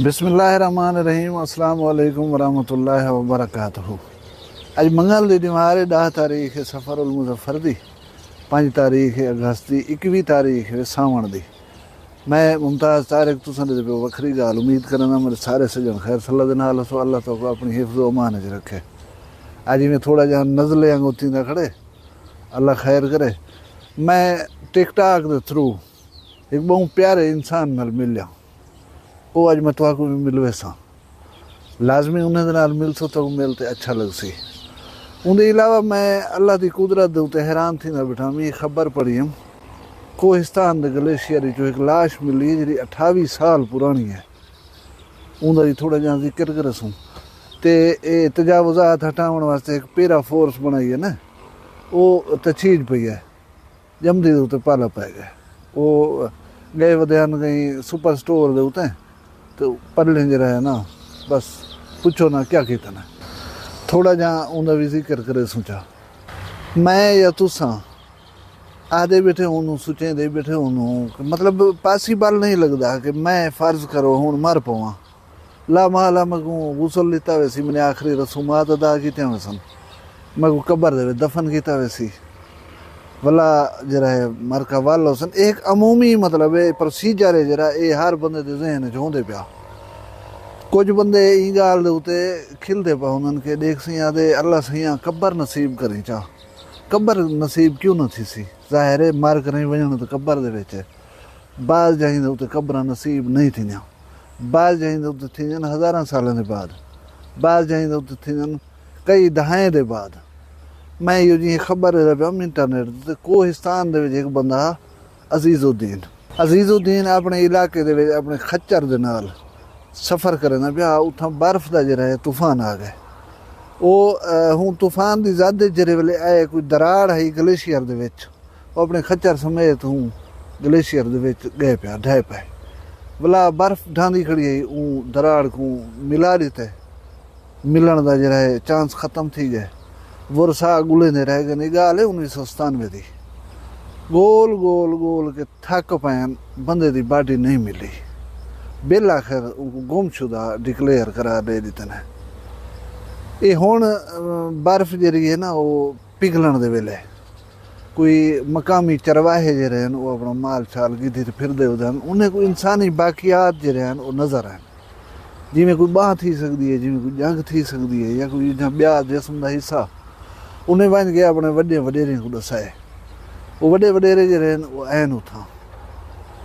बिस्मिल्लाहिर्रहमानिर्रहीम अस्सलाम वालेकुम वरहमतुल्लाहि वबरकातुहू। अज मंगल दी दिमार 10 तारीख सफ़रुल मुज़फ़्फ़र दी, 5 तारीख अगस्त दी, 21 तारीख सावण दी। मैं मुमताज़ तारिक तुसां दे पे वखरी गाल उम्मीद करना मेरे सारे सजन खैर सल्ला दे नाल सो अल्लाह तो अपनी हिफ्ज़ व अमान च रखे। अज में थोड़ा जहा नज़ले अंगोती दा खड़े, अल्लाह खैर करे। मैं टिकटॉक के थ्रू एक बहुत प्यारे इंसान नाल मिलिया, वो अज मैं तुहाकू भी मिलवे सा। लाजमी उन्हें दे नाल मिल सो तो मिलते अच्छा लग सी। उनके अलावा मैं अल्लाह की कुदरत दे उत्ते हैरान थी ना बैठा। मैं खबर पढ़ी हम कोहिस्तान के ग्लेशियर चो एक लाश मिली जी 28 साल पुरानी है। उनका जी थोड़ा जहा जिक्र कर सूँ तो ये तजावुजात हटाने वास्ते एक पेरा फोर्स बनाई है ना, वो तछीज पई है, जमदी उत्ते पाला पै गए। वो गए वध्यान कहीं सुपर स्टोर के उत्ते तो परले जरा है ना, बस पुछो ना क्या किया ना। थोड़ा जहा उनका भी जिक्र करे सोचा। मैं या तुसा आधे बैठे होनू सोचे दे बैठे होनू, मतलब पॉसिबल नहीं लगता कि मैं फ़र्ज करो हूँ मर पवा। ला माला मगू गुसल लिता वैसी, मैंने आखिरी रसूमात अदा की वैसन, मगू कबर दे दफन किया वैसी, वला जरा है मर का वाल होसन। एक अमूमी मतलब है प्रोसीजर है जरा ये हर बंदे दे जहन च होंदे पिया। कुछ बंदे ई गाल दे उते खिलते पा उन्हनि के देख सी आदे अल्लाह सैया कबर नसीब करी चा। कबर नसीब क्यों न थी सी, ज़ाहिर है मर कर वजन तो कबर दे विच बाज़ जाइंदे उते कबर नसीब नहीं थी, बाज़ जाइंदे उते थी हज़ारां सालन के बाद, बाज़ जाइंदे उते थी कई दहाएं के बाद। मैं यो जी खबर पिया इंटरनेट ते कोहिस्तान दे विच एक बंदा अजीज़ुद्दीन अपने इलाके दे विच अपने खच्चर दे नाल सफ़र करना पिया। उथा बर्फ का जरा है तूफान आ गए। वो हूँ तूफान की ज़्यादा जरे वेले आए कोई दराड़ है ग्लेशियर दे विच, वो अपने खच्चर समेत हूँ ग्लेशियर दे विच गए पिया ढह पाए। भला बर्फ ढांदी खड़ी है ऊँ दराड़ को मिला दिते, मिलन का जरा है चांस ख़त्म थी गए। वरसा गुलेंदे रह गए। गाल है 1997 की। गोल गोल गोल के थक पैन बंदे की बाडी नहीं मिली। बिल आखिर गुमशुदा डिक्लेयर करार दे दिते ने। ये हुण बर्फ जी है ना वो पिघलन दे वेले कोई मकामी चरवाहे जे हैं वो अपना माल शाल गिधी फिरदे उधन उन्हें कोई इंसानी बाकियात जे हैं वो नज़र आए। जिमें कोई बांह थी सकती है, जिमें कोई जंग थी सकती है, या कोई ब्याह जिस्म का हिस्सा उन्हें वन गया अपने वड्डे वडेरे को दसाए। वो वड्डे वडेरे जे हैं वो आन उथा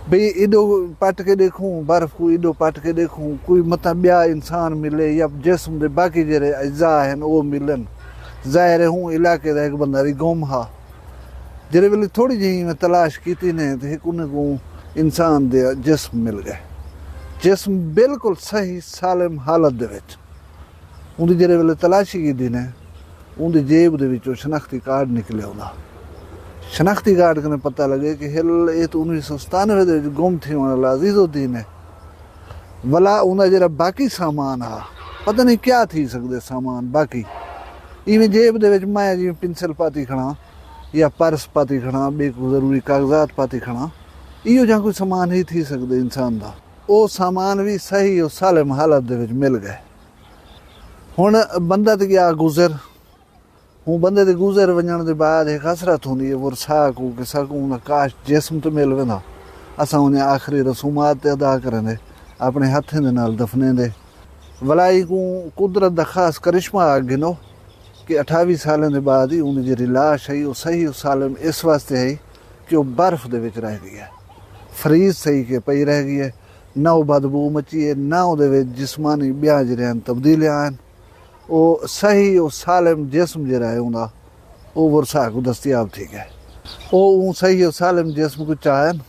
भाई एडो पट के देखूँ बर्फ को, एडो पट के देखूँ कोई मत ब्या इंसान मिले या जिस्म के बाकी जरे अज्जा हैं वो मिलन। ज़ाहिर हूँ इलाके का एक बंदा गुम हा। जरे वेले थोड़ी जी मैं तलाश की ने तो एक उन्हें को इंसान दे जिस्म मिल गए। जिस्म बिल्कुल सही सालिम हालत दे विच। उनकी जरे वेले तलाशी की ने उनकी जेब दे विचों शनाख्ती कार्ड निकले। उनका शनाख्ती कार्ड कने पता लगे कि हिल ये तो 1997 गुम थी वाला अजीज़ुद्दीन है। वला उनका जरा बाकी सामान आ पता नहीं क्या थी सकते सामान बाकी। इवें जेब दे विच मैं जी पेंसिल पाती खड़ा या पर्स पाती खड़ा, बे को जरूरी कागजात पाती खड़ा, इो जहाँ कोई सामान ही थी सकते इंसान का। वो सामान भी सही और सालिम हालत दे विच मिल गए। हुण बंदा तो गया गुजर। हूँ बंदे के गुजर वजन के बाद एक हसरत होंगी है वरसा को कि सकूँ काश जिस्म तो मिल वेंदा, असां उन्हें आखिरी रसूमात अदा करेंदे अपने हथें दे नाल दफने दे। वलाई को कुदरत का खास करिश्मा आ गिनो कि 28 सालों के बाद ही उनकी जी लाश है वो सही सालिम इस वास्ते है कि वो बर्फ दे विच रह गई है, फ्रीज सही के पई रह गई है, ना वो बदबू मची है, ना वो जिस्मानी ब्याह जरे तब्दीलियां आन। वो सही और सालिम जिस्म जरा है उनका वो वरसा को दस्तियाब थी गए। वो सही और सालिम जिस्म को चाहन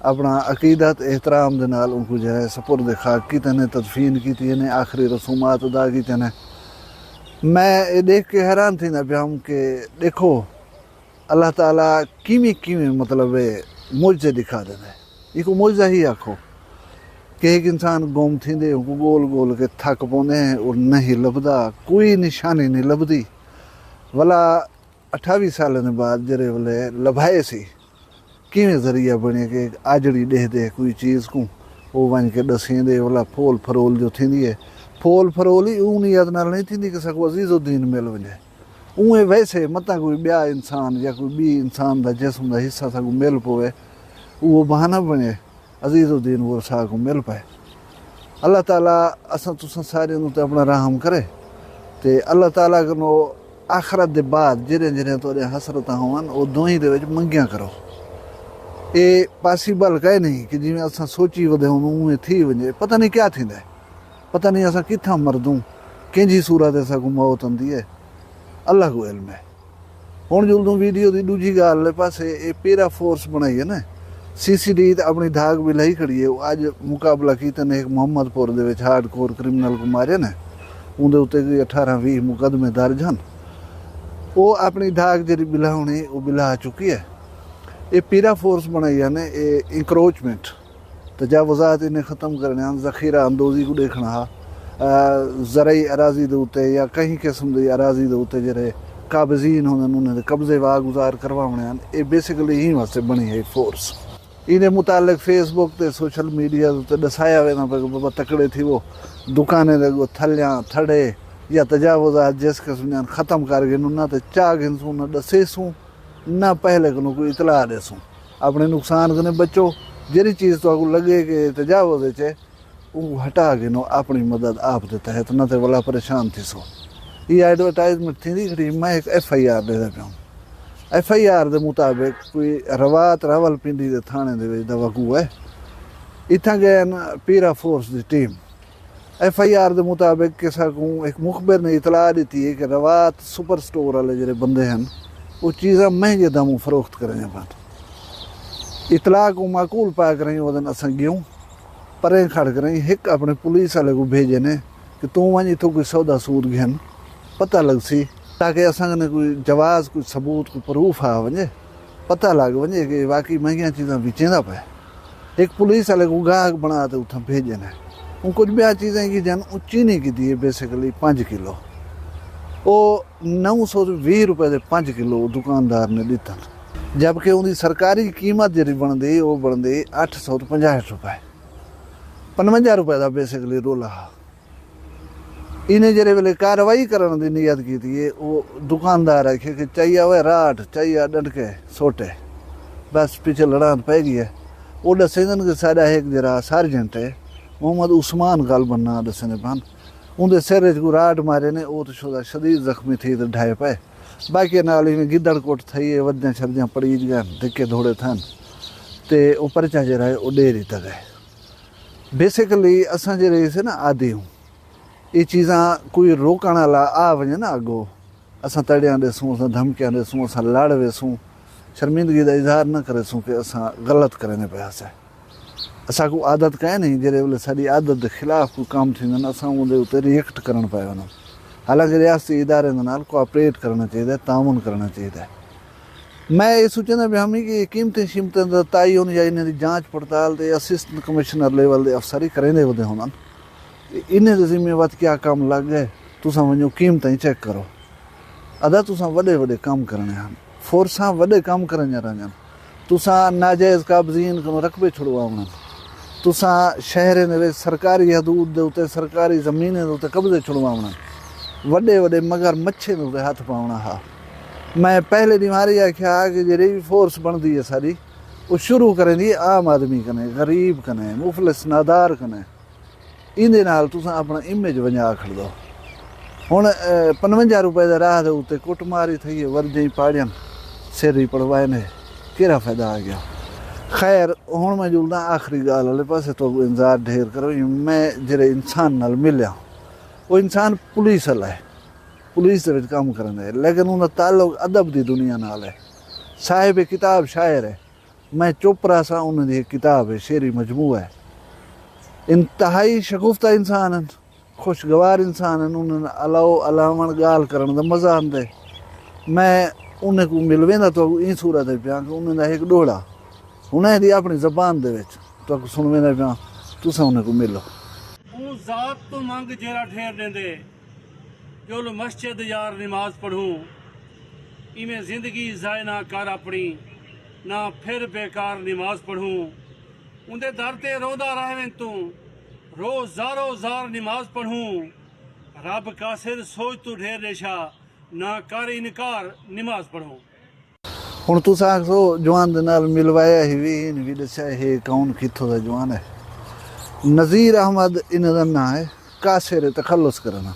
अपना अकीदत एहतराम दे नाल उनको जो है सपुर्द खाक की तने तदफीन की थी ने आखिरी रसूमात अदा की तने। मैं ये देख के हैरान थी ना पिया कि देखो अल्लाह ताला किमें मतलब मुझे दिखा देना। इको मुझा ही आखो कि एक इंसान गुम थींदे गोल गोल के थक पौंदे और नहीं लभदा, कोई निशानी नहीं लभदी। वला 28 सालों के बाद जरे वेले लभाए सी किमें जरिया बने कि आजड़ी डेह दे कोई चीज़ को वो वञ के ॾसेंदे भला फोल फरोल जो थींदी आहे फोल फरोल ई उन नियत नाल नहीं थींदी कि सको अज़ीज़ुद्दीन मिल वञे उएं वैसे मतां कोई ॿिया इंसान या कोई ॿी इंसान दा जिस्म दा हिस्सा सां मिल पवे उहो बहाना बणे अज़ीज़ुद्दीन वो सां मिल पाए अल्लाह ताला असां तुसां सारियां ते अपना रहम करे ते अल्लाह ताला कनो आखरत दे बाद जिहड़े जिहड़े तुहाडे हसरतां होवन वो दोही दे विच मंगिया करो ये पॉसिबल कहे नहीं कि जिवें असां सोची वधे उवें थी वञे पता नहीं क्या थींदा है पता नहीं असां किथां मरदूं कंहिंजी सूरत असांखे मौत हूंदी है अल्लाह को इल्म है हुण जुलदूं वीडियो दी दूजी ॻाल्हि पासे ये पेरा फोर्स बनाई है ना CCD ते अपनी धाक भी लही खड़ी है अज मुकाबला कीते ने एक मुहम्मदपुर दे विच हार्ड कोर क्रिमिनल को मारे ने उंदे उत्ते 18-20 मुकदमे दर्ज हैं वो अपनी धाक जी बिला होनी वो बिला चुकी है ये पीरा फोर्स बनाई है ने ये इंक्रोचमेंट तजावुजात इन्हें ख़त्म करने ज़ख़ीरा अंदोज़ी को देखना हा ज़रई अराजी दे उत्ते या कहीं किस्म की अराजी दे उत्ते जेह्ड़े काबज़ीन होंदे उन्हें कब्जे वागुजार करवाने ये बेसिकली ही वास्ते बनी है फोर्स इन्हें मुतालिक फेसबुक ते सोशल मीडिया ते दसाया वेंदा पे बाबा तकड़े थी वो दुकाने दे थलियां थड़े या तजावुजात जिस किस्म जा ख़त्म कर गए ना तो चाह गिनसूं ना दसेसूं ना पहले को कोई इतला देसूं अपने नुकसान कने बचो जड़ी चीज़ तो लगे कि तजावुज़ है वो हटा गिनो अपनी मदद आप दे तहत न तो वाला परेशान थी सो ये एडवर्टाइजमेंट थी खड़ी मैं एक FIR दे पियो FIR के मुताबिक कोई रवात रावलपिंडी के थाने दे वकू है इतना गए पीरा फोर्स की टीम FIR के मुताबिक किसा को एक मुखबिर ने इतला दी है कि रवात सुपर स्टोर वाले जो बंदे हैं वो चीज़ा महंगे दामों फरोख्त करें पान इतला को माकूल पा करें वो दिन असां गियूं परें खड़ करें एक अपने पुलिस वाले को भेजे ने कि तू वही तो कोई सौदा सूद घेन पता लग सी ताकि असां कोई जवाज़ कोई सबूत कोई प्रूफ आ वजे पता लग वजे कि वाकई महंगिया चीज़ा विचेंदा पे एक पुलिस वाले को गाहक बना तो उतना भेजे ने उन कुछ ॿिया चीज़ें की जन चीनी की थी बेसिकली 5 किलो वो 920 रुपए के 5 किलो दुकानदार ने दिता जबकि उनकी सरकारी कीमत जी बनती वो बनती 865 रुपए 55 रुपए का बेसिकली रोला इन्हें जरे वेले कार्रवाई करने की नीयत की थी वो दुकानदार आखे कि चाहिए वह राठ चाहिए डंडके सोटे बस पीछे लड़ान पै गई है वो दसेंदन कि साडा एक जरा सार्जेंट है मोहम्मद उस्मान गाल बनना दसेंदे पान उनके सिर को राड मारे ने वो तो छोड़ा शदीद जख्मी थी तो ढाए पे बाकी नाल में गिदड़कोट थी वधियां छरदियां पड़ी गए धिके धोड़े थन ते वो परचा जरा है वो डेरी तक है बेसिकली असां जे रहीसे ना आदि हूँ ये चीज़ा कोई रोकण वाला आ वजे ना अगो असां तड़ियां ॾिसूं असां धमकियां ॾिसूं असां लड़ वेसूं शर्मिंदगी का इज़हार न करेसूं कि असां गलत करें पियासीं असां को आदत कहे नहीं जॾहिं वेले साडी आदत के खिलाफ़ कोई कम थींदो असां उनके उत्ते रिएक्ट करण पिया वञूं हालांकि रियासती इदारे नाल कोऑपरेट करना चाहिए ताउन करना चाहिए मैं ये सोचना भी हमें कि कीमतें शीमतें का तयन या इन्हें जांच पड़ताल तो असिस्टेंट कमिश्नर लेवल के अफसर ही करेंदे होंदे होना इन्हें जिम्मे वत क्या काम लग गए तुसां वञो कीमतें चेक करो अदा तुसां वॾे वॾे कम करने हैं फोर्सां वॾे कम करने रहन तुसां नाजायज़ काबज़ीन को रकबे छुड़वावण तुसां शहर में सरकारी हदूद के उत्ते सरकारी ज़मीन के उत्ते कब्जे छुड़वावण वॾे वॾे मगर मच्छे के उत्ते हथ पावना हा मैं पहले बीमारी आख्या कि जी फोर्स बनती है सारी वो शुरू करें आम आदमी कने गरीब कने मुफलिस नादार कने इंदे नाल तुसां अपना इमेज वजा खड़ दो हुण 55 रुपए के राह के उत्ते कुटमारी थी है वर्जई पाड़ियन सिर ही पड़वाए ने केड़ा फायदा आ गया खैर हुण मैं जुलदा आखिरी गाल वाले पासे तो इंतजार ढेर करो मैं जड़े इंसान नाल मिलिया वो इंसान पुलिस वाला है पुलिस के काम करना है लेकिन उनका ताल्लुक अदब की दुनिया नाल है साहिब किताब शायर है मैं चोपड़ा सा उन्होंने एक किताब है शेरी मजमू है इंतहाई शगुफ्ता इंसान हैं खुशगवार इंसान हैं उन्होंने अलाओ अलावण गाल करने का मज़ा आंदा है मैं उन्हें को मिल वेंदा तो ई सूरत है पिया कि उन्हें एक डोड़ा उन्हें दी अपनी जबान दे विच तो सुन वेंदा पिया तुसां उन्हें को मिलो ज़ात तो मंग जेरा ठेर देंदे जो मस्जिद यार नमाज पढ़ूं इमें ज़िंदगी ज़ाय ना कर अपनी ना फिर बेकार नमाज पढ़ूं उनके दर ते रोदा रहें तू रोज ज़ारो ज़ार नमाज पढ़ूं रब कासिर सोच तू ढेर रेशा ना कर इनकार नमाज पढ़ूं। ਹੁਣ ਤੁਸੀਂ ਆਖੋ ਜਵਾਨ ਦੇ ਨਾਲ ਮਿਲਵਾਇਆ ਹੀ ਵੀ ਇਹਨ ਵੀ ਦੱਸਿਆ ਇਹ ਕੌਣ ਕਿੱਥੋਂ ਦਾ ਜਵਾਨ ਹੈ। ਨਜ਼ੀਰ ਅਹਿਮਦ ਇਹਨਾਂ ਦਾ ਨਾਂ ਹੈ। ਕਾਸਿਰ ਤਖੱਲੁਸ ਕਰਨਾ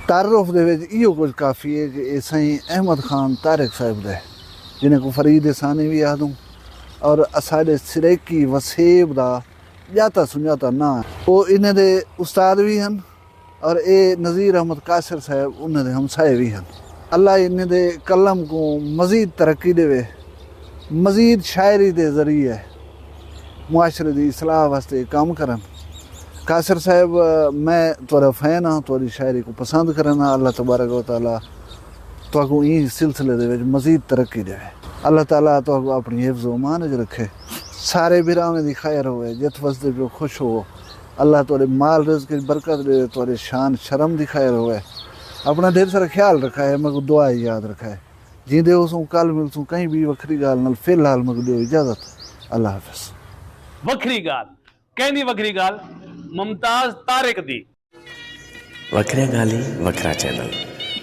ਤਾਰਫ ਦੇ ਵਿੱਚ ਇਹੋ ਕੁਝ ਕਾਫੀ ਹੈ ਕਿ ਇਹ ਸਾਈਂ ਅਹਿਮਦ ਖਾਨ ਤਾਰਿਕ ਸਾਹਿਬ ਦਾ ਹੈ जिन्हें को फरीद सानी भी याद हूँ और असाडे सिरेकी वसेब दा जाता सुझाता ना वो इन्हें दे उस्ताद भी हैं और ये नज़ीर अहमद कासिर साहब उन्हें दे हमसाए भी हैं। अल्लाह इन्हें दे कलम को मज़ीद तरक्की देवे मज़ीद शायरी दे ज़रिए मुआशरे दी इस्लाह वास्ते काम करन। कासिर साहब मैं तुहाडा फैन हाँ तुहाडी शायरी को पसंद करना। अल्लाह तबारक व तआला तो इन सिलसिले दे विच मज़ीद तरक्की दे। अल्लाह ताला तो अपनी हिफ्ज़ व मान च रखे सारे बिरावें दी खैर होवे जित वसदे पियो खुश हो। अल्लाह तुहाडे माल रिज़्क़ च बरकत दे तुहाडे शान शर्म दी खैर होवे। अपना ढेर सारा ख्याल रखा है मगर दुआ याद रखा है जींदे उसों कल मिलसूं कहीं भी वखरी गाल नाल फिलहाल मगर दियो इजाज़त। अल्लाह हाफ़िज़। वखरी गाल कहनी वखरी गाल मुमताज तारिक दी वखरिया गाली वखरा चैनल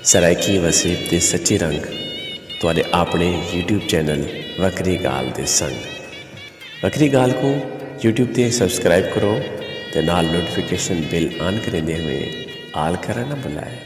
सराइकी वसीब दे सच्चे रंग तुहाडे अपने यूट्यूब चैनल वखरी गाल दे संग। वखरी गाल को यूट्यूब ते सब्सक्राइब करो ते नाल नोटिफिकेशन बिल ऑन करेंदे हुए आल करना ना भुलाए।